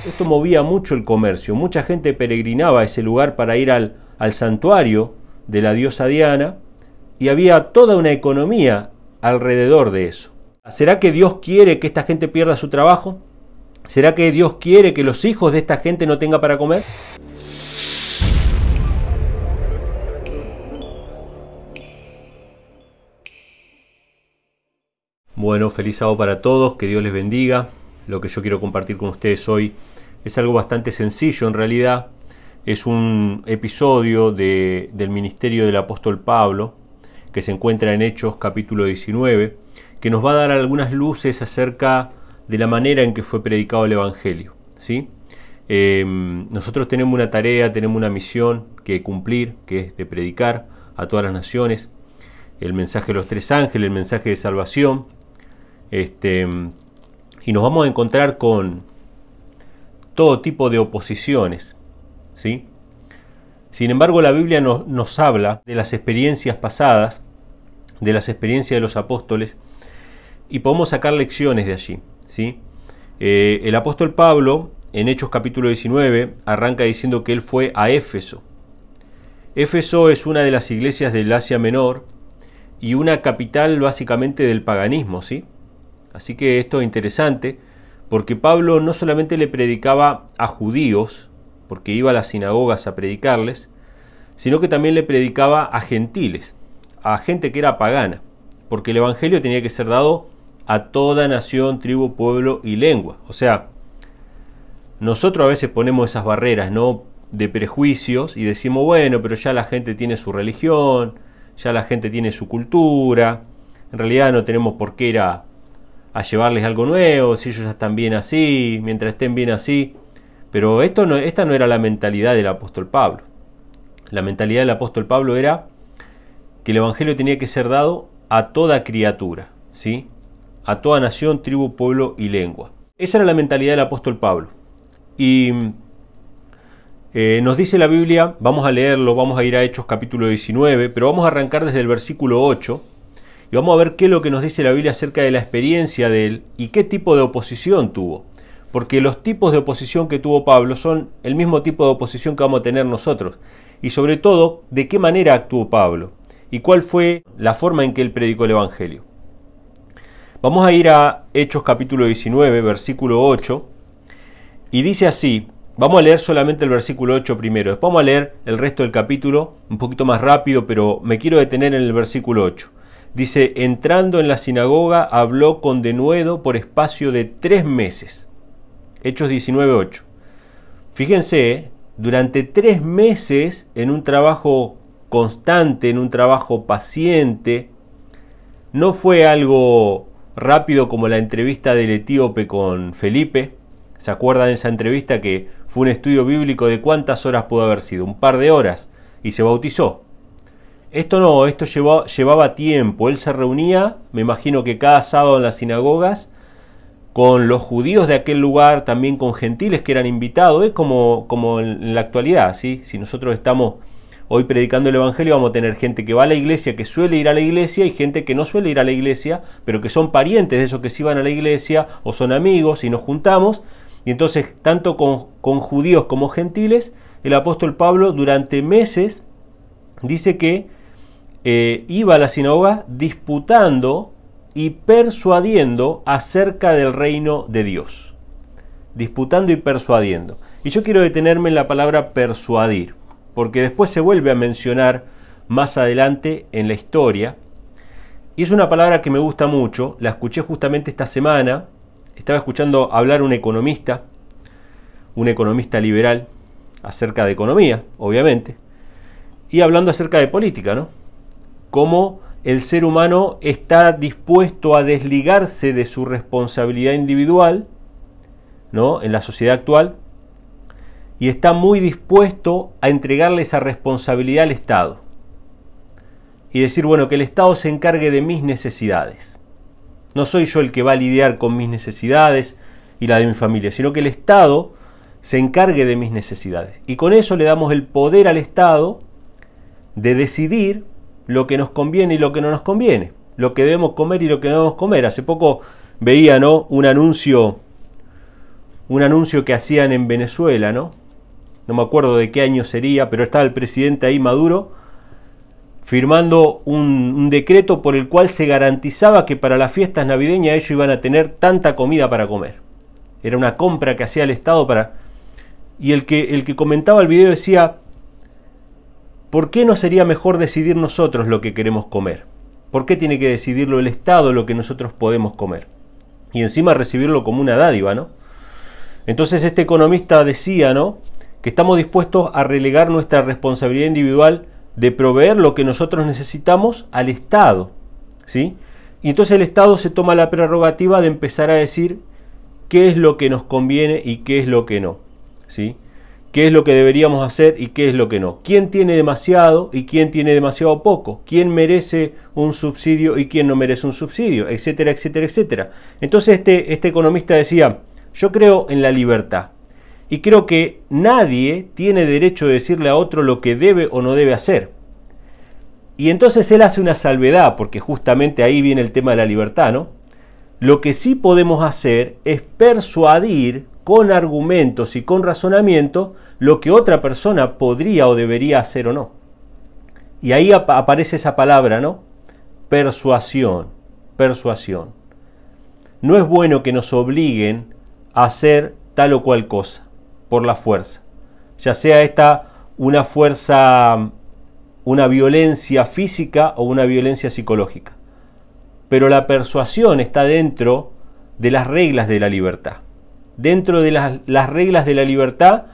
Esto movía mucho el comercio, mucha gente peregrinaba a ese lugar para ir al santuario de la diosa Diana, y había toda una economía alrededor de eso. ¿Será que Dios quiere que esta gente pierda su trabajo? ¿Será que Dios quiere que los hijos de esta gente no tengan para comer? Bueno, feliz sábado para todos, que Dios les bendiga. Lo que yo quiero compartir con ustedes hoy es algo bastante sencillo en realidad. Es un episodio del ministerio del apóstol Pablo, que se encuentra en Hechos capítulo 19, que nos va a dar algunas luces acerca de la manera en que fue predicado el Evangelio, ¿sí? Nosotros tenemos una tarea, tenemos una misión que cumplir, que es de predicar a todas las naciones el mensaje de los tres ángeles, el mensaje de salvación. Y nos vamos a encontrar con todo tipo de oposiciones, ¿sí? Sin embargo, la Biblia nos habla de las experiencias pasadas, de las experiencias de los apóstoles, y podemos sacar lecciones de allí, ¿sí? El apóstol Pablo, en Hechos capítulo 19, arranca diciendo que él fue a Éfeso. Éfeso es una de las iglesias del Asia Menor y una capital básicamente del paganismo, ¿sí? Así que esto es interesante, porque Pablo no solamente le predicaba a judíos, porque iba a las sinagogas a predicarles, sino que también le predicaba a gentiles, a gente que era pagana, porque el evangelio tenía que ser dado a toda nación, tribu, pueblo y lengua. O sea, nosotros a veces ponemos esas barreras, ¿no?, de prejuicios y decimos, bueno, pero ya la gente tiene su religión, ya la gente tiene su cultura, en realidad no tenemos por qué ir a llevarles algo nuevo, si ellos ya están bien así, mientras estén bien así. Pero esta no era la mentalidad del apóstol Pablo. La mentalidad del apóstol Pablo era que el evangelio tenía que ser dado a toda criatura, ¿sí? A toda nación, tribu, pueblo y lengua. Esa era la mentalidad del apóstol Pablo. Y nos dice la Biblia, vamos a leerlo, vamos a ir a Hechos capítulo 19, pero vamos a arrancar desde el versículo 8, y vamos a ver qué es lo que nos dice la Biblia acerca de la experiencia de él y qué tipo de oposición tuvo. Porque los tipos de oposición que tuvo Pablo son el mismo tipo de oposición que vamos a tener nosotros. Y sobre todo, de qué manera actuó Pablo y cuál fue la forma en que él predicó el Evangelio. Vamos a ir a Hechos capítulo 19, versículo 8, y dice así. Vamos a leer solamente el versículo 8 primero, después vamos a leer el resto del capítulo un poquito más rápido, pero me quiero detener en el versículo 8. Dice, entrando en la sinagoga, habló con denuedo por espacio de 3 meses. Hechos 19:8. Fíjense, durante 3 meses, en un trabajo constante, en un trabajo paciente, no fue algo rápido como la entrevista del etíope con Felipe. ¿Se acuerdan de esa entrevista que fue un estudio bíblico de cuántas horas pudo haber sido? Un par de horas, y se bautizó. Esto no, esto llevaba tiempo. Él se reunía, me imagino que cada sábado en las sinagogas, con los judíos de aquel lugar, también con gentiles que eran invitados. Es como en la actualidad, ¿sí? Si nosotros estamos hoy predicando el Evangelio, vamos a tener gente que va a la iglesia, que suele ir a la iglesia, y gente que no suele ir a la iglesia, pero que son parientes de esos que sí van a la iglesia, o son amigos, y nos juntamos. Y entonces, tanto con judíos como gentiles, el apóstol Pablo durante meses dice que iba a la sinagoga disputando y persuadiendo acerca del reino de Dios. Disputando y persuadiendo. Y yo quiero detenerme en la palabra persuadir, porque después se vuelve a mencionar más adelante en la historia. Y es una palabra que me gusta mucho, la escuché justamente esta semana. Estaba escuchando hablar un economista liberal, acerca de economía, obviamente, y hablando acerca de política, ¿no? Cómo el ser humano está dispuesto a desligarse de su responsabilidad individual, ¿no?, en la sociedad actual, y está muy dispuesto a entregarle esa responsabilidad al Estado. Y decir, bueno, que el Estado se encargue de mis necesidades. No soy yo el que va a lidiar con mis necesidades y la de mi familia, sino que el Estado se encargue de mis necesidades. Y con eso le damos el poder al Estado de decidir lo que nos conviene y lo que no nos conviene, lo que debemos comer y lo que no debemos comer. Hace poco veía, ¿no?, un anuncio un anuncio que hacían en Venezuela, ¿no? No me acuerdo de qué año sería, pero estaba el presidente ahí, Maduro, firmando un decreto por el cual se garantizaba que para las fiestas navideñas ellos iban a tener tanta comida para comer. Era una compra que hacía el Estado para... Y el que comentaba el video decía, ¿por qué no sería mejor decidir nosotros lo que queremos comer? ¿Por qué tiene que decidirlo el Estado lo que nosotros podemos comer? Y encima recibirlo como una dádiva, ¿no? Entonces este economista decía, ¿no?, que estamos dispuestos a relegar nuestra responsabilidad individual de proveer lo que nosotros necesitamos al Estado, ¿sí? Y entonces el Estado se toma la prerrogativa de empezar a decir qué es lo que nos conviene y qué es lo que no, ¿sí? Qué es lo que deberíamos hacer y qué es lo que no. ¿Quién tiene demasiado y quién tiene demasiado poco? ¿Quién merece un subsidio y quién no merece un subsidio? Etcétera, etcétera, etcétera. Entonces este economista decía, yo creo en la libertad. Y creo que nadie tiene derecho de decirle a otro lo que debe o no debe hacer. Y entonces él hace una salvedad, porque justamente ahí viene el tema de la libertad, ¿no? Lo que sí podemos hacer es persuadir con argumentos y con razonamiento lo que otra persona podría o debería hacer o no. Y ahí aparece esa palabra, ¿no? Persuasión, persuasión. No es bueno que nos obliguen a hacer tal o cual cosa por la fuerza, ya sea esta una fuerza, una violencia física o una violencia psicológica. Pero la persuasión está dentro de las reglas de la libertad. Dentro de las reglas de la libertad,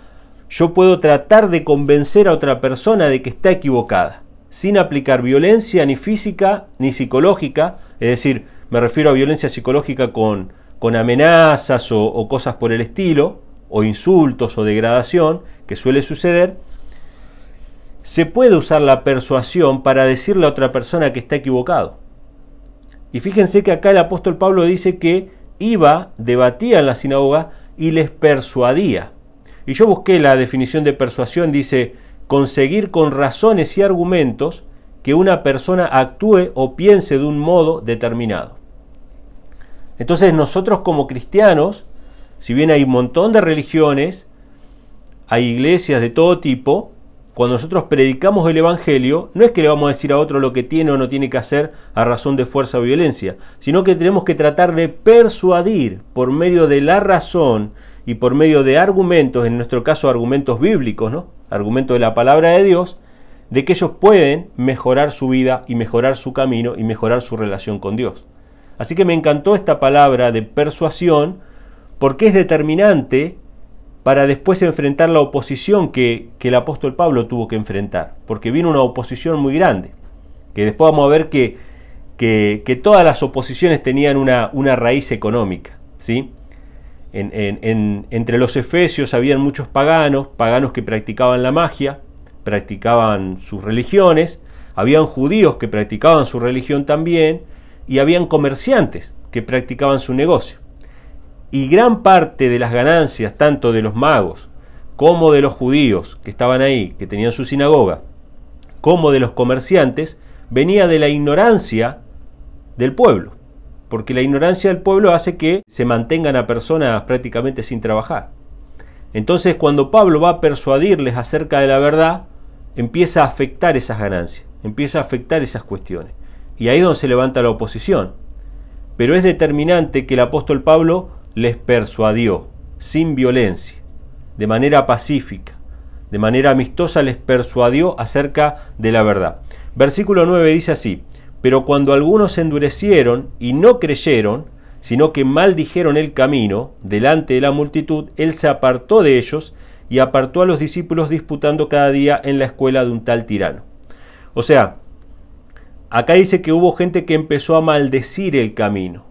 yo puedo tratar de convencer a otra persona de que está equivocada, sin aplicar violencia ni física ni psicológica, es decir, me refiero a violencia psicológica con amenazas o cosas por el estilo, o insultos o degradación, que suele suceder. Se puede usar la persuasión para decirle a otra persona que está equivocado. Y fíjense que acá el apóstol Pablo dice que iba, debatía en la sinagoga y les persuadía. Y yo busqué la definición de persuasión, dice, conseguir con razones y argumentos que una persona actúe o piense de un modo determinado. Entonces nosotros como cristianos, si bien hay un montón de religiones, hay iglesias de todo tipo, cuando nosotros predicamos el Evangelio, no es que le vamos a decir a otro lo que tiene o no tiene que hacer a razón de fuerza o violencia, sino que tenemos que tratar de persuadir por medio de la razón y por medio de argumentos, en nuestro caso argumentos bíblicos, ¿no? Argumentos de la palabra de Dios, de que ellos pueden mejorar su vida y mejorar su camino y mejorar su relación con Dios. Así que me encantó esta palabra de persuasión, porque es determinante para después enfrentar la oposición que el apóstol Pablo tuvo que enfrentar, porque vino una oposición muy grande, que después vamos a ver que todas las oposiciones tenían una raíz económica, ¿sí? Entre los efesios habían muchos paganos que practicaban la magia, practicaban sus religiones, habían judíos que practicaban su religión también, y habían comerciantes que practicaban su negocio. Y gran parte de las ganancias, tanto de los magos como de los judíos que estaban ahí, que tenían su sinagoga, como de los comerciantes, venía de la ignorancia del pueblo. Porque la ignorancia del pueblo hace que se mantengan a personas prácticamente sin trabajar. Entonces, cuando Pablo va a persuadirles acerca de la verdad, empieza a afectar esas ganancias, empieza a afectar esas cuestiones. Y ahí es donde se levanta la oposición. Pero es determinante que el apóstol Pablo les persuadió, sin violencia, de manera pacífica, de manera amistosa les persuadió acerca de la verdad. Versículo 9 dice así, pero cuando algunos se endurecieron y no creyeron, sino que maldijeron el camino delante de la multitud, él se apartó de ellos y apartó a los discípulos disputando cada día en la escuela de un tal tirano. O sea, acá dice que hubo gente que empezó a maldecir el camino.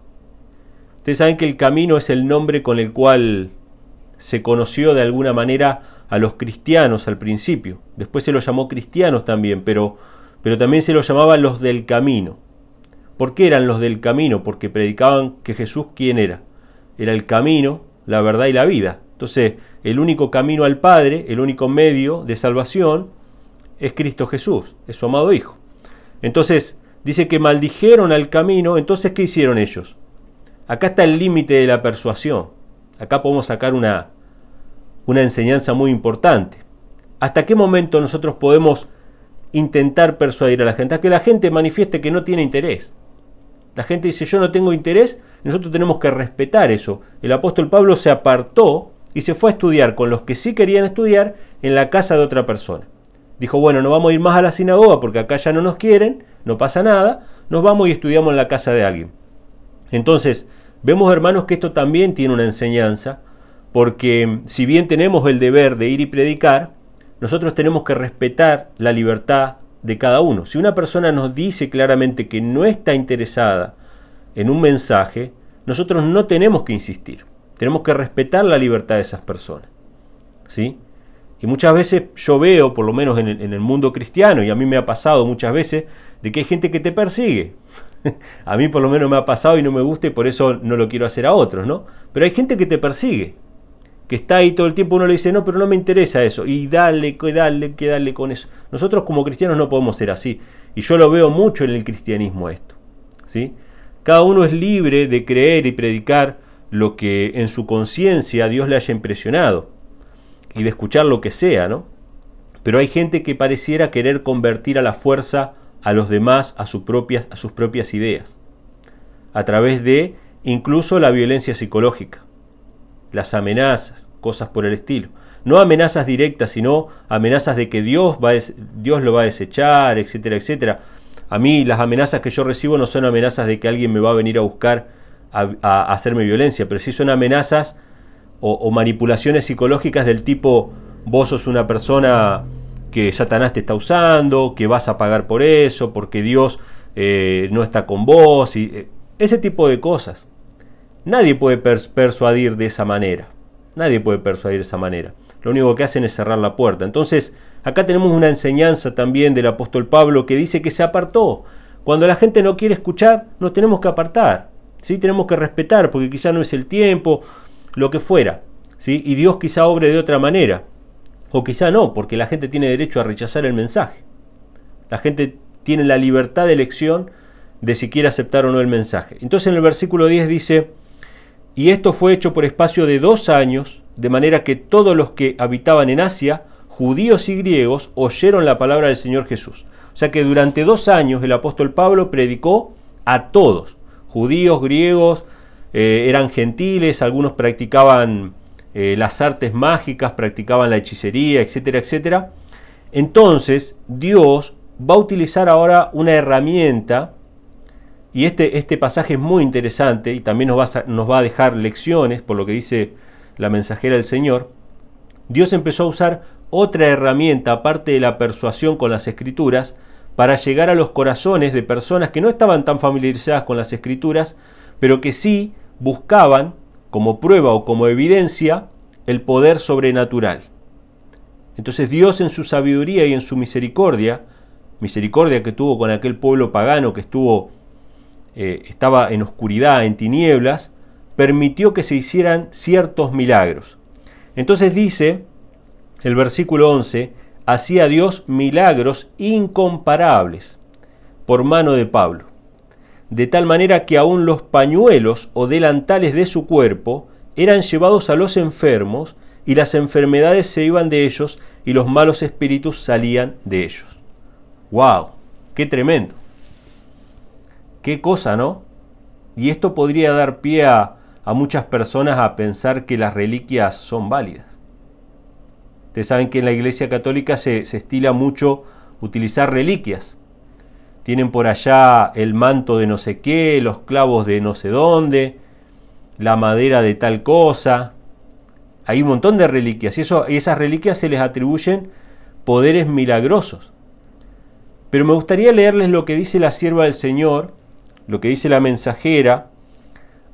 Ustedes saben que el camino es el nombre con el cual se conoció de alguna manera a los cristianos al principio. Después se los llamó cristianos también, pero también se los llamaba los del camino. ¿Por qué eran los del camino? Porque predicaban que Jesús, ¿quién era? Era el camino, la verdad y la vida. Entonces, el único camino al Padre, el único medio de salvación es Cristo Jesús, es su amado Hijo. Entonces, dice que maldijeron al camino. Entonces, ¿qué hicieron ellos? Acá está el límite de la persuasión. Acá podemos sacar una enseñanza muy importante. ¿Hasta qué momento nosotros podemos intentar persuadir a la gente? A que la gente manifieste que no tiene interés. La gente dice, yo no tengo interés, nosotros tenemos que respetar eso. El apóstol Pablo se apartó y se fue a estudiar con los que sí querían estudiar en la casa de otra persona. Dijo, bueno, no vamos a ir más a la sinagoga porque acá ya no nos quieren, no pasa nada, nos vamos y estudiamos en la casa de alguien. Entonces, vemos, hermanos, que esto también tiene una enseñanza, porque si bien tenemos el deber de ir y predicar, nosotros tenemos que respetar la libertad de cada uno. Si una persona nos dice claramente que no está interesada en un mensaje, nosotros no tenemos que insistir. Tenemos que respetar la libertad de esas personas, ¿sí? Y muchas veces yo veo, por lo menos en el mundo cristiano, y a mí me ha pasado muchas veces, de que hay gente que te persigue. A mí por lo menos me ha pasado y no me gusta y por eso no lo quiero hacer a otros, ¿no? Pero hay gente que te persigue, que está ahí todo el tiempo, uno le dice, no, pero no me interesa eso, y dale con eso. Nosotros como cristianos no podemos ser así, y yo lo veo mucho en el cristianismo esto, ¿sí? Cada uno es libre de creer y predicar lo que en su conciencia Dios le haya impresionado, y de escuchar lo que sea, ¿no? Pero hay gente que pareciera querer convertir a la fuerza a los demás a sus propias ideas, a través de incluso la violencia psicológica, las amenazas, cosas por el estilo. No amenazas directas, sino amenazas de que Dios lo va a desechar, etcétera, etcétera. A mí las amenazas que yo recibo no son amenazas de que alguien me va a venir a buscar a hacerme violencia, pero sí son amenazas o manipulaciones psicológicas del tipo, vos sos una persona que Satanás te está usando, que vas a pagar por eso, porque Dios no está con vos, y ese tipo de cosas. Nadie puede persuadir de esa manera. Nadie puede persuadir de esa manera. Lo único que hacen es cerrar la puerta. Entonces, acá tenemos una enseñanza también del apóstol Pablo que dice que se apartó. Cuando la gente no quiere escuchar, nos tenemos que apartar, ¿sí? Tenemos que respetar, porque quizá no es el tiempo, lo que fuera, ¿sí? Y Dios quizá obre de otra manera. O quizá no, porque la gente tiene derecho a rechazar el mensaje. La gente tiene la libertad de elección de si quiere aceptar o no el mensaje. Entonces en el versículo 10 dice, y esto fue hecho por espacio de 2 años, de manera que todos los que habitaban en Asia, judíos y griegos, oyeron la palabra del Señor Jesús. O sea que durante 2 años el apóstol Pablo predicó a todos, judíos, griegos, eran gentiles, algunos practicaban las artes mágicas, practicaban la hechicería, etcétera, etcétera. Entonces Dios va a utilizar ahora una herramienta, y este pasaje es muy interesante y también nos va a dejar lecciones por lo que dice la mensajera del Señor. Dios empezó a usar otra herramienta aparte de la persuasión con las Escrituras para llegar a los corazones de personas que no estaban tan familiarizadas con las Escrituras, pero que sí buscaban como prueba o como evidencia el poder sobrenatural. Entonces Dios en su sabiduría y en su misericordia que tuvo con aquel pueblo pagano que estaba en oscuridad, en tinieblas, permitió que se hicieran ciertos milagros. Entonces dice el versículo 11, hacía Dios milagros incomparables por mano de Pablo, de tal manera que aún los pañuelos o delantales de su cuerpo eran llevados a los enfermos, y las enfermedades se iban de ellos, y los malos espíritus salían de ellos. ¡Wow! ¡Qué tremendo! ¡Qué cosa!, ¿no? Y esto podría dar pie a muchas personas a pensar que las reliquias son válidas. Ustedes saben que en la Iglesia Católica se estila mucho utilizar reliquias. Tienen por allá el manto de no sé qué, los clavos de no sé dónde, la madera de tal cosa. Hay un montón de reliquias y esas reliquias se les atribuyen poderes milagrosos. Pero me gustaría leerles lo que dice la sierva del Señor, lo que dice la mensajera,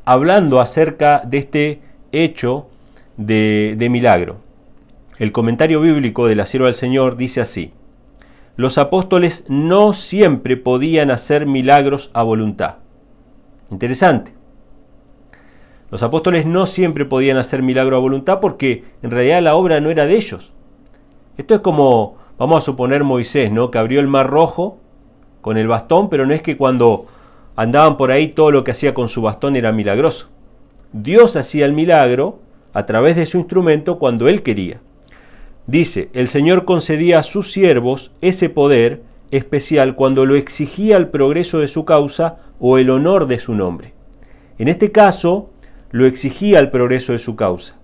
hablando acerca de este hecho de milagro. El comentario bíblico de la sierva del Señor dice así: los apóstoles no siempre podían hacer milagros a voluntad. Interesante. Los apóstoles no siempre podían hacer milagro a voluntad porque en realidad la obra no era de ellos. Esto es como, vamos a suponer Moisés, ¿no? Que abrió el mar rojo con el bastón, pero no es que cuando andaban por ahí todo lo que hacía con su bastón era milagroso. Dios hacía el milagro, a través de su instrumento cuando él quería. Dice, el Señor concedía a sus siervos ese poder especial cuando lo exigía el progreso de su causa o el honor de su nombre. En este caso, lo exigía el progreso de su causa,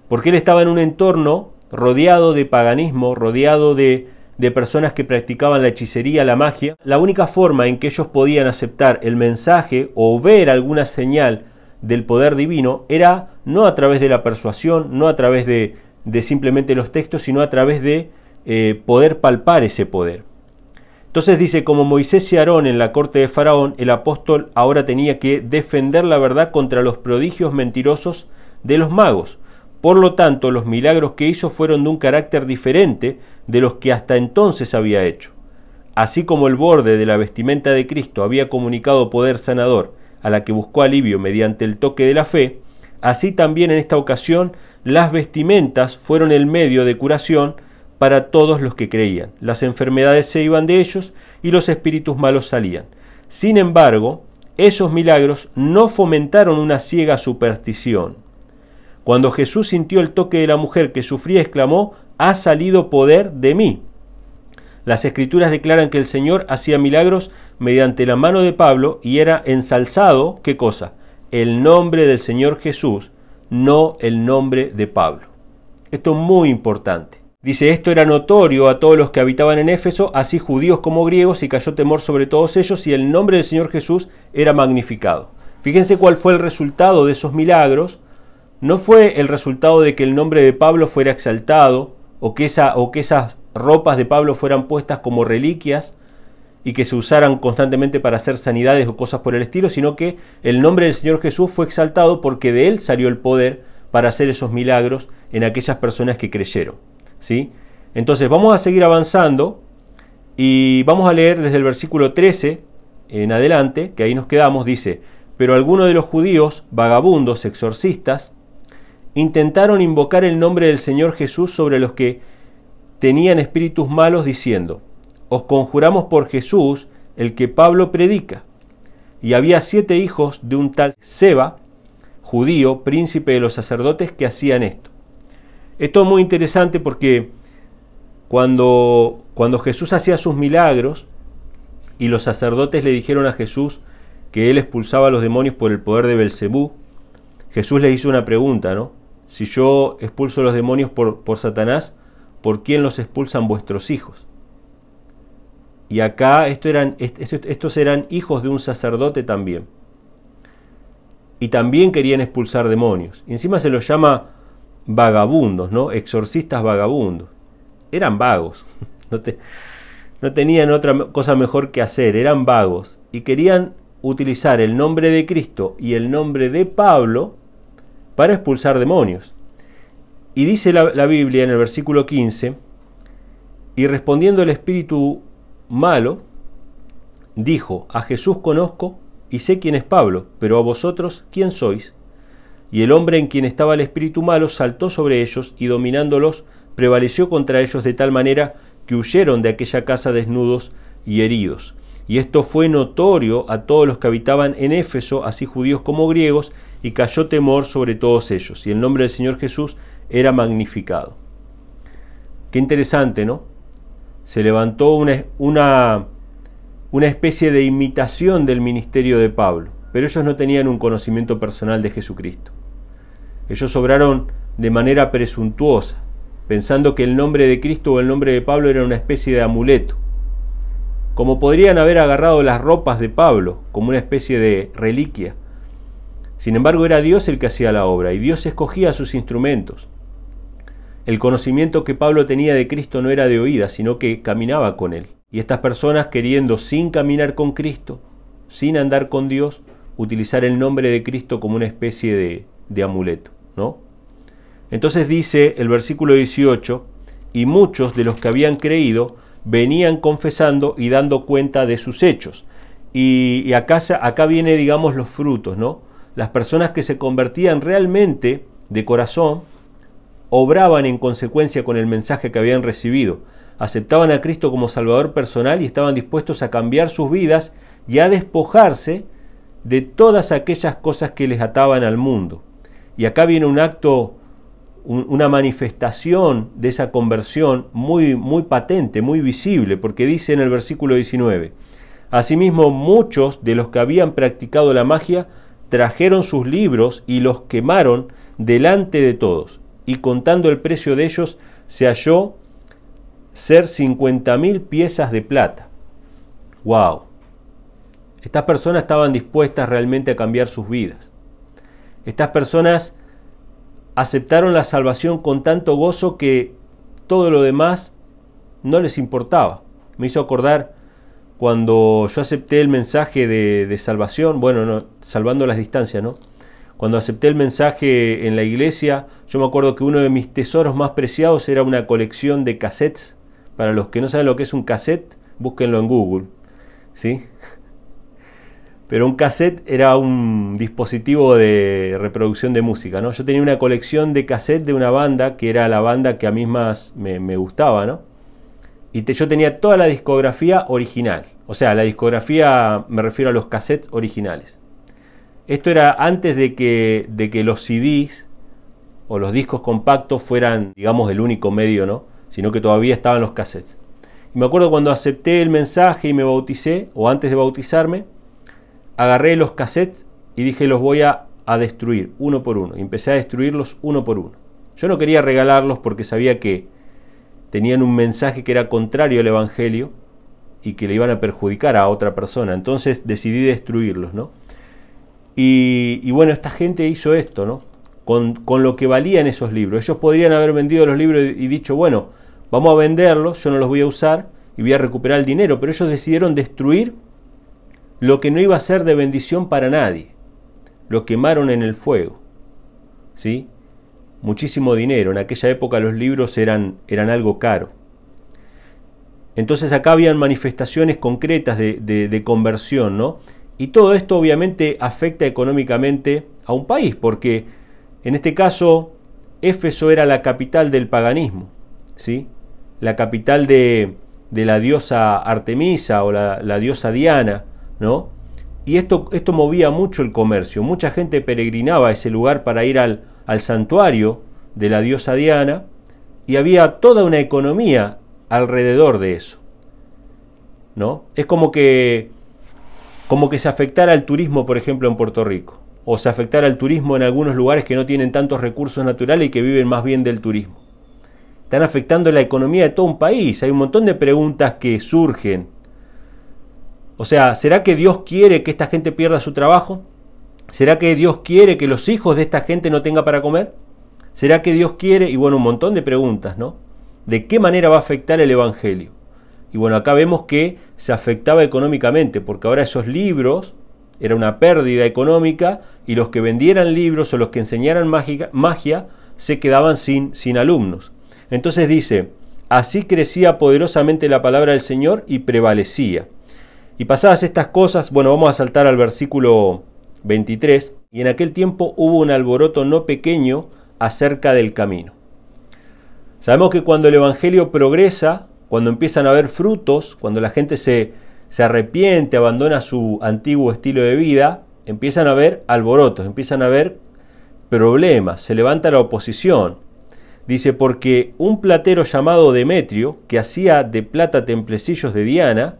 porque él estaba en un entorno rodeado de paganismo, rodeado de personas que practicaban la hechicería, la magia. La única forma en que ellos podían aceptar el mensaje o ver alguna señal del poder divino era no a través de la persuasión, no a través de simplemente los textos, sino a través de poder palpar ese poder. Entonces dice, como Moisés y Aarón en la corte de Faraón, el apóstol ahora tenía que defender la verdad contra los prodigios mentirosos de los magos. Por lo tanto, los milagros que hizo fueron de un carácter diferente de los que hasta entonces había hecho. Así como el borde de la vestimenta de Cristo había comunicado poder sanador a la que buscó alivio mediante el toque de la fe, así también en esta ocasión las vestimentas fueron el medio de curación para todos los que creían. Las enfermedades se iban de ellos y los espíritus malos salían. Sin embargo, esos milagros no fomentaron una ciega superstición. Cuando Jesús sintió el toque de la mujer que sufría, exclamó, «Ha salido poder de mí». Las Escrituras declaran que el Señor hacía milagros mediante la mano de Pablo y era ensalzado, ¿qué cosa? El nombre del Señor Jesús, no el nombre de Pablo. Esto es muy importante. Dice, esto era notorio a todos los que habitaban en Éfeso, así judíos como griegos, y cayó temor sobre todos ellos, y el nombre del Señor Jesús era magnificado. Fíjense cuál fue el resultado de esos milagros. No fue el resultado de que el nombre de Pablo fuera exaltado, o que esas ropas de Pablo fueran puestas como reliquias, y que se usaran constantemente para hacer sanidades o cosas por el estilo, sino que el nombre del Señor Jesús fue exaltado porque de él salió el poder para hacer esos milagros en aquellas personas que creyeron. ¿Sí? Entonces vamos a seguir avanzando y vamos a leer desde el versículo 13 en adelante, que ahí nos quedamos. Dice, pero algunos de los judíos, vagabundos, exorcistas, intentaron invocar el nombre del Señor Jesús sobre los que tenían espíritus malos, diciendo, os conjuramos por Jesús, el que Pablo predica. Y había 7 hijos de un tal Seba, judío, príncipe de los sacerdotes, que hacían esto. Esto es muy interesante porque cuando Jesús hacía sus milagros y los sacerdotes le dijeron a Jesús que él expulsaba a los demonios por el poder de Belcebú, Jesús le hizo una pregunta, ¿no? Si yo expulso a los demonios por Satanás, ¿por quién los expulsan vuestros hijos? Y acá estos eran hijos de un sacerdote también. Y también querían expulsar demonios. Y encima se los llama vagabundos, ¿no? Exorcistas vagabundos. Eran vagos. No tenían otra cosa mejor que hacer. Eran vagos. Y querían utilizar el nombre de Cristo y el nombre de Pablo para expulsar demonios. Y dice la Biblia en el versículo 15, y respondiendo el espíritu malo, dijo, a Jesús conozco y sé quién es Pablo, pero a vosotros, ¿quién sois? Y el hombre en quien estaba el espíritu malo saltó sobre ellos y dominándolos prevaleció contra ellos de tal manera que huyeron de aquella casa desnudos y heridos. Y esto fue notorio a todos los que habitaban en Éfeso, así judíos como griegos, y cayó temor sobre todos ellos. Y el nombre del Señor Jesús era magnificado. Qué interesante, ¿no? Se levantó una especie de imitación del ministerio de Pablo, pero ellos no tenían un conocimiento personal de Jesucristo. Ellos obraron de manera presuntuosa, pensando que el nombre de Cristo o el nombre de Pablo era una especie de amuleto. Como podrían haber agarrado las ropas de Pablo como una especie de reliquia. Sin embargo, era Dios el que hacía la obra y Dios escogía sus instrumentos. El conocimiento que Pablo tenía de Cristo no era de oídas, sino que caminaba con él. Y estas personas, queriendo sin caminar con Cristo, sin andar con Dios, utilizar el nombre de Cristo como una especie de amuleto, ¿no? Entonces dice el versículo 18, y muchos de los que habían creído venían confesando y dando cuenta de sus hechos. Y acá viene, digamos, los frutos, ¿no? Las personas que se convertían realmente de corazón, obraban en consecuencia con el mensaje que habían recibido, aceptaban a Cristo como Salvador personal y estaban dispuestos a cambiar sus vidas y a despojarse de todas aquellas cosas que les ataban al mundo. Y acá viene un acto, una manifestación de esa conversión muy, muy patente, muy visible, porque dice en el versículo 19, asimismo muchos de los que habían practicado la magia trajeron sus libros y los quemaron delante de todos, y contando el precio de ellos se halló ser 50.000 piezas de plata. ¡Wow! Estas personas estaban dispuestas realmente a cambiar sus vidas. Estas personas aceptaron la salvación con tanto gozo que todo lo demás no les importaba. Me hizo acordar cuando yo acepté el mensaje de salvación, bueno, no, salvando las distancias, ¿no? Cuando acepté el mensaje en la iglesia, yo me acuerdo que uno de mis tesoros más preciados era una colección de cassettes. Para los que no saben lo que es un cassette, búsquenlo en Google, ¿sí? Pero un cassette era un dispositivo de reproducción de música, ¿no? Yo tenía una colección de cassettes de una banda que era la banda que a mí más me gustaba, ¿no? Y yo tenía toda la discografía original. O sea, la discografía me refiero a los cassettes originales. Esto era antes de que los CDs o los discos compactos fueran, digamos, el único medio, ¿no? Sino que todavía estaban los cassettes. Y me acuerdo cuando acepté el mensaje y me bauticé, o antes de bautizarme, agarré los cassettes y dije los voy a destruir uno por uno. Y empecé a destruirlos uno por uno. Yo no quería regalarlos porque sabía que tenían un mensaje que era contrario al Evangelio y que le iban a perjudicar a otra persona. Entonces decidí destruirlos, ¿no? Y bueno, esta gente hizo esto, ¿no? Con lo que valían esos libros. Ellos podrían haber vendido los libros y dicho, bueno, vamos a venderlos, yo no los voy a usar y voy a recuperar el dinero. Pero ellos decidieron destruir lo que no iba a ser de bendición para nadie. Lo quemaron en el fuego, ¿sí? Muchísimo dinero. En aquella época los libros eran algo caro. Entonces acá habían manifestaciones concretas de conversión, ¿no? Y todo esto obviamente afecta económicamente a un país, porque en este caso Éfeso era la capital del paganismo, ¿sí? La capital de la diosa Artemisa o la diosa Diana, ¿no? Y esto movía mucho el comercio. Mucha gente peregrinaba a ese lugar para ir al santuario de la diosa Diana, y había toda una economía alrededor de eso, ¿no? Es como que se afectara el turismo, por ejemplo, en Puerto Rico, o se afectara el turismo en algunos lugares que no tienen tantos recursos naturales y que viven más bien del turismo. Están afectando la economía de todo un país. Hay un montón de preguntas que surgen. O sea, ¿será que Dios quiere que esta gente pierda su trabajo? ¿Será que Dios quiere que los hijos de esta gente no tengan para comer? ¿Será que Dios quiere? Y bueno, un montón de preguntas, ¿no? ¿De qué manera va a afectar el Evangelio? Y bueno, acá vemos que se afectaba económicamente, porque ahora esos libros era una pérdida económica y los que vendieran libros o los que enseñaran magia se quedaban sin alumnos. Entonces dice, así crecía poderosamente la palabra del Señor y prevalecía. Y pasadas estas cosas, bueno, vamos a saltar al versículo 23, y en aquel tiempo hubo un alboroto no pequeño acerca del camino. Sabemos que cuando el Evangelio progresa, cuando empiezan a haber frutos, cuando la gente se arrepiente, abandona su antiguo estilo de vida, empiezan a haber alborotos, empiezan a haber problemas, se levanta la oposición. Dice, porque un platero llamado Demetrio, que hacía de plata templecillos de Diana,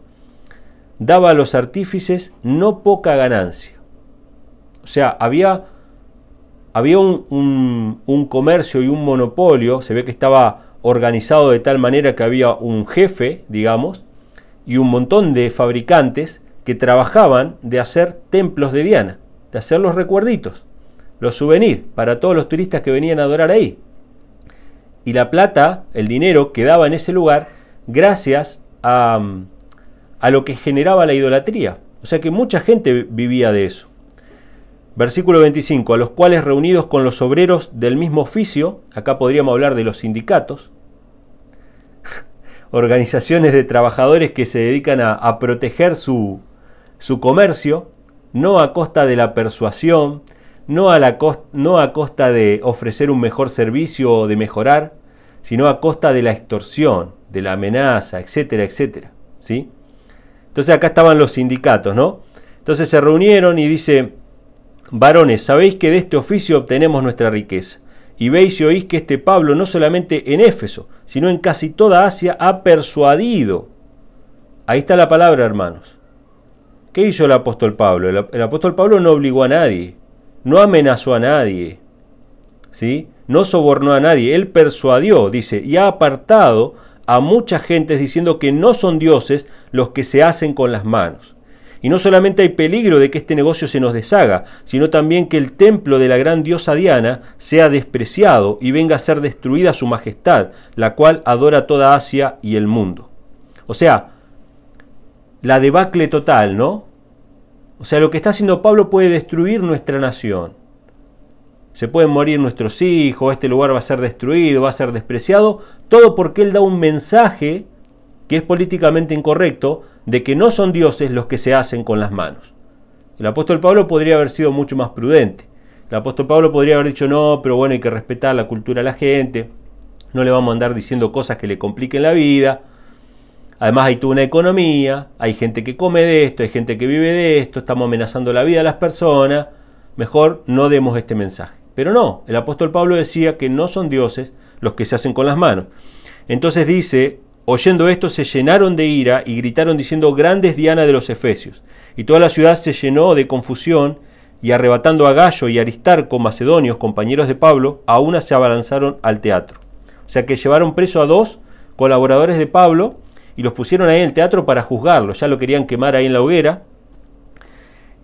daba a los artífices no poca ganancia. O sea, había un comercio y un monopolio, se ve que estaba organizado de tal manera que había un jefe, digamos, y un montón de fabricantes que trabajaban de hacer templos de Diana, de hacer los recuerditos, los souvenirs para todos los turistas que venían a adorar ahí. Y la plata, el dinero, quedaba en ese lugar gracias a lo que generaba la idolatría. O sea que mucha gente vivía de eso. Versículo 25, a los cuales reunidos con los obreros del mismo oficio, acá podríamos hablar de los sindicatos, organizaciones de trabajadores que se dedican a proteger su comercio, no a costa de la persuasión, no a costa de ofrecer un mejor servicio o de mejorar, sino a costa de la extorsión, de la amenaza, etcétera, etcétera, ¿sí? Entonces acá estaban los sindicatos, ¿no? Entonces se reunieron y dice, varones, sabéis que de este oficio obtenemos nuestra riqueza. Y veis y oís que este Pablo no solamente en Éfeso, sino en casi toda Asia ha persuadido. Ahí está la palabra, hermanos. ¿Qué hizo el apóstol Pablo? El apóstol Pablo no obligó a nadie, no amenazó a nadie, ¿sí? No sobornó a nadie, él persuadió, dice, y ha apartado a muchas gentes diciendo que no son dioses los que se hacen con las manos. Y no solamente hay peligro de que este negocio se nos deshaga, sino también que el templo de la gran diosa Diana sea despreciado y venga a ser destruida su majestad, la cual adora toda Asia y el mundo. O sea, la debacle total, ¿no? O sea, lo que está haciendo Pablo puede destruir nuestra nación. Se pueden morir nuestros hijos, este lugar va a ser destruido, va a ser despreciado, todo porque él da un mensaje que es políticamente incorrecto, de que no son dioses los que se hacen con las manos. El apóstol Pablo podría haber sido mucho más prudente. El apóstol Pablo podría haber dicho, no, pero bueno, hay que respetar la cultura de la gente, no le vamos a andar diciendo cosas que le compliquen la vida. Además hay toda una economía, hay gente que come de esto, hay gente que vive de esto, estamos amenazando la vida de las personas, mejor no demos este mensaje. Pero no, el apóstol Pablo decía que no son dioses los que se hacen con las manos. Entonces dice, oyendo esto se llenaron de ira y gritaron diciendo, grande es Diana de los Efesios. Y toda la ciudad se llenó de confusión y arrebatando a Gallo y Aristarco, macedonios, compañeros de Pablo, a una se abalanzaron al teatro. O sea que llevaron preso a 2 colaboradores de Pablo y los pusieron ahí en el teatro para juzgarlo. Ya lo querían quemar ahí en la hoguera.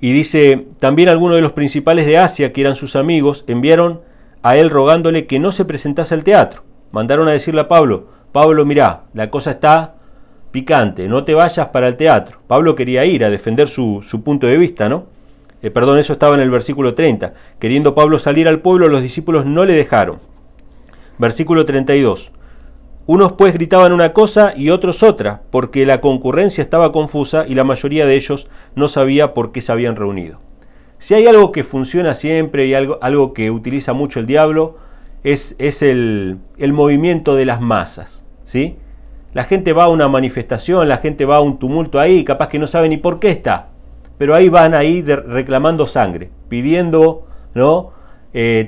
Y dice, también algunos de los principales de Asia, que eran sus amigos, enviaron a él rogándole que no se presentase al teatro. Mandaron a decirle a Pablo, Pablo, mirá, la cosa está picante, no te vayas para el teatro. Pablo quería ir a defender su punto de vista, ¿no? Eso estaba en el versículo 30. Queriendo Pablo salir al pueblo, los discípulos no le dejaron. Versículo 32. Unos pues gritaban una cosa y otros otra, porque la concurrencia estaba confusa y la mayoría de ellos no sabía por qué se habían reunido. Si hay algo que funciona siempre y algo que utiliza mucho el diablo, es el movimiento de las masas, ¿sí? La gente va a una manifestación, la gente va a un tumulto ahí, capaz que no sabe ni por qué está, pero ahí van ahí reclamando sangre, pidiendo, ¿no?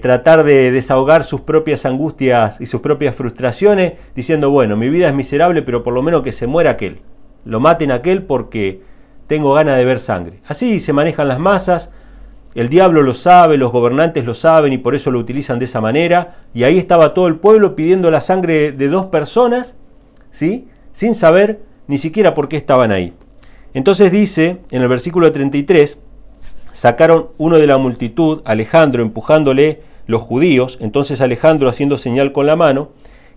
Tratar de desahogar sus propias angustias y sus propias frustraciones, diciendo, bueno, mi vida es miserable, pero por lo menos que se muera aquel, lo maten a aquel porque tengo ganas de ver sangre. Así se manejan las masas, el diablo lo sabe, los gobernantes lo saben y por eso lo utilizan de esa manera, y ahí estaba todo el pueblo pidiendo la sangre de 2 personas, ¿sí? Sin saber ni siquiera por qué estaban ahí. Entonces dice, en el versículo 33, sacaron uno de la multitud, Alejandro, empujándole los judíos. Entonces Alejandro, haciendo señal con la mano,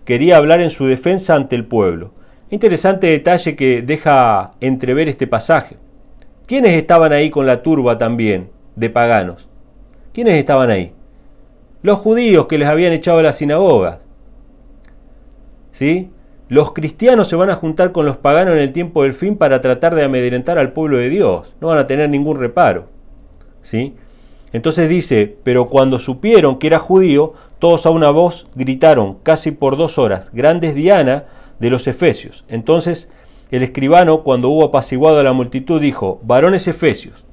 quería hablar en su defensa ante el pueblo. Interesante detalle que deja entrever este pasaje. ¿Quiénes estaban ahí con la turba también de paganos? ¿Quiénes estaban ahí? Los judíos que les habían echado de las sinagogas, ¿sí? Los cristianos se van a juntar con los paganos en el tiempo del fin para tratar de amedrentar al pueblo de Dios. No van a tener ningún reparo, ¿sí? Entonces dice, pero cuando supieron que era judío, todos a una voz gritaron, casi por 2 horas, grande es Diana de los Efesios. Entonces el escribano, cuando hubo apaciguado a la multitud, dijo, varones efesios,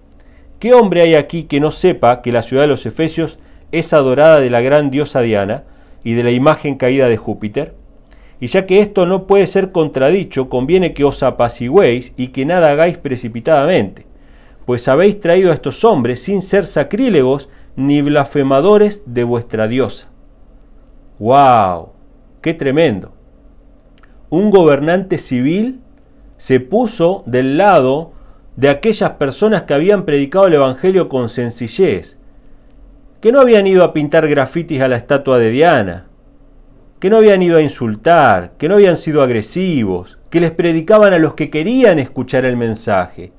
¿qué hombre hay aquí que no sepa que la ciudad de los Efesios es adorada de la gran diosa Diana y de la imagen caída de Júpiter? Y ya que esto no puede ser contradicho, conviene que os apacigüéis y que nada hagáis precipitadamente, pues habéis traído a estos hombres sin ser sacrílegos ni blasfemadores de vuestra diosa. ¡Wow! ¡Qué tremendo! Un gobernante civil se puso del lado de aquellas personas que habían predicado el evangelio con sencillez, que no habían ido a pintar grafitis a la estatua de Diana, que no habían ido a insultar, que no habían sido agresivos, que les predicaban a los que querían escuchar el mensaje,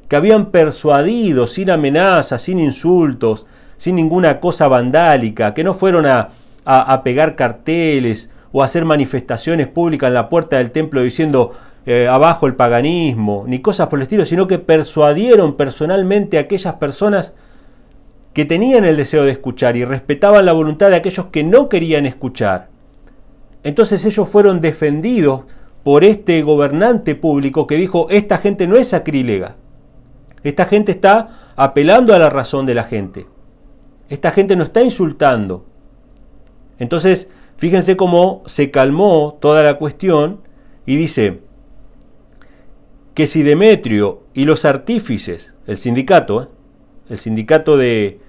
que habían persuadido sin amenazas, sin insultos, sin ninguna cosa vandálica, que no fueron a pegar carteles o a hacer manifestaciones públicas en la puerta del templo diciendo abajo el paganismo, ni cosas por el estilo, sino que persuadieron personalmente a aquellas personas que tenían el deseo de escuchar y respetaban la voluntad de aquellos que no querían escuchar. Entonces ellos fueron defendidos por este gobernante público que dijo, esta gente no es sacrílega, esta gente está apelando a la razón de la gente. Esta gente no está insultando. Entonces, fíjense cómo se calmó toda la cuestión y dice que si Demetrio y los artífices, el sindicato de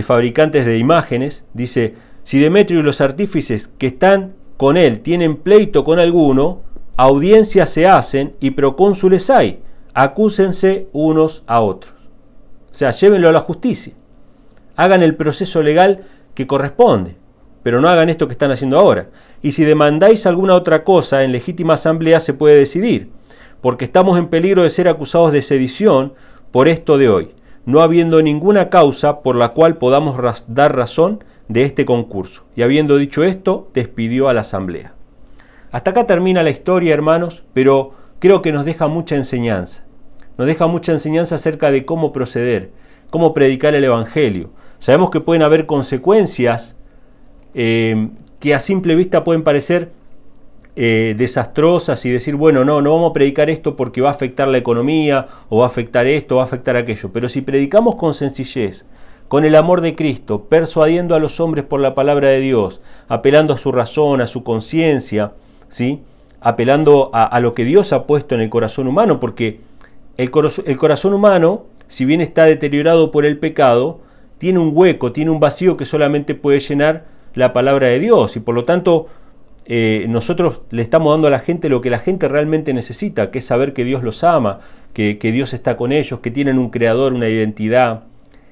fabricantes de imágenes, dice, si Demetrio y los artífices que están con él tienen pleito con alguno, audiencias se hacen y procónsules hay, acúsense unos a otros. O sea, llévenlo a la justicia, hagan el proceso legal que corresponde, pero no hagan esto que están haciendo ahora. Y si demandáis alguna otra cosa, en legítima asamblea se puede decidir, porque estamos en peligro de ser acusados de sedición por esto de hoy, no habiendo ninguna causa por la cual podamos dar razón de este concurso. Y habiendo dicho esto, despidió a la asamblea. Hasta acá termina la historia, hermanos, pero creo que nos deja mucha enseñanza. Nos deja mucha enseñanza acerca de cómo proceder, cómo predicar el Evangelio. Sabemos que pueden haber consecuencias que a simple vista pueden parecer desastrosas y decir, bueno, no vamos a predicar esto porque va a afectar la economía, o va a afectar esto, o va a afectar aquello. Pero si predicamos con sencillez, con el amor de Cristo, persuadiendo a los hombres por la palabra de Dios, apelando a su razón, a su conciencia, ¿sí? Apelando a lo que Dios ha puesto en el corazón humano, porque el corazón humano, si bien está deteriorado por el pecado, tiene un hueco, tiene un vacío que solamente puede llenar la palabra de Dios, y por lo tanto nosotros le estamos dando a la gente lo que la gente realmente necesita, que es saber que Dios los ama, que Dios está con ellos, que tienen un creador, una identidad,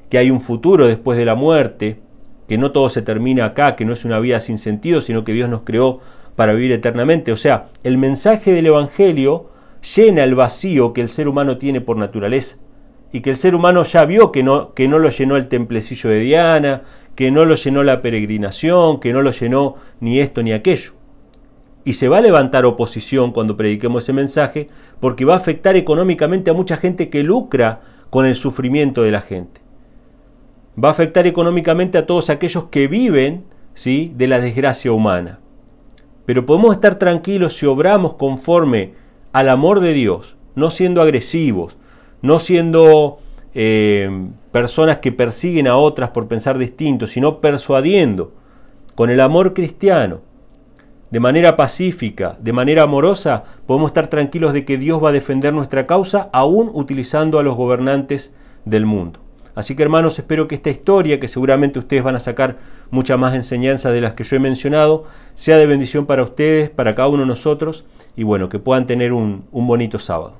que hay un futuro después de la muerte, que no todo se termina acá, que no es una vida sin sentido, sino que Dios nos creó para vivir eternamente. O sea, el mensaje del Evangelio llena el vacío que el ser humano tiene por naturaleza, y que el ser humano ya vio que no lo llenó el templecillo de Diana, que no lo llenó la peregrinación, que no lo llenó ni esto ni aquello. Y se va a levantar oposición cuando prediquemos ese mensaje, porque va a afectar económicamente a mucha gente que lucra con el sufrimiento de la gente. Va a afectar económicamente a todos aquellos que viven, ¿sí?, de la desgracia humana. Pero podemos estar tranquilos si obramos conforme al amor de Dios, no siendo agresivos, no siendo personas que persiguen a otras por pensar distinto, sino persuadiendo con el amor cristiano, de manera pacífica, de manera amorosa. Podemos estar tranquilos de que Dios va a defender nuestra causa, aún utilizando a los gobernantes del mundo. Así que, hermanos, espero que esta historia, que seguramente ustedes van a sacar muchas más enseñanzas de las que yo he mencionado, sea de bendición para ustedes, para cada uno de nosotros, y bueno, que puedan tener un bonito sábado.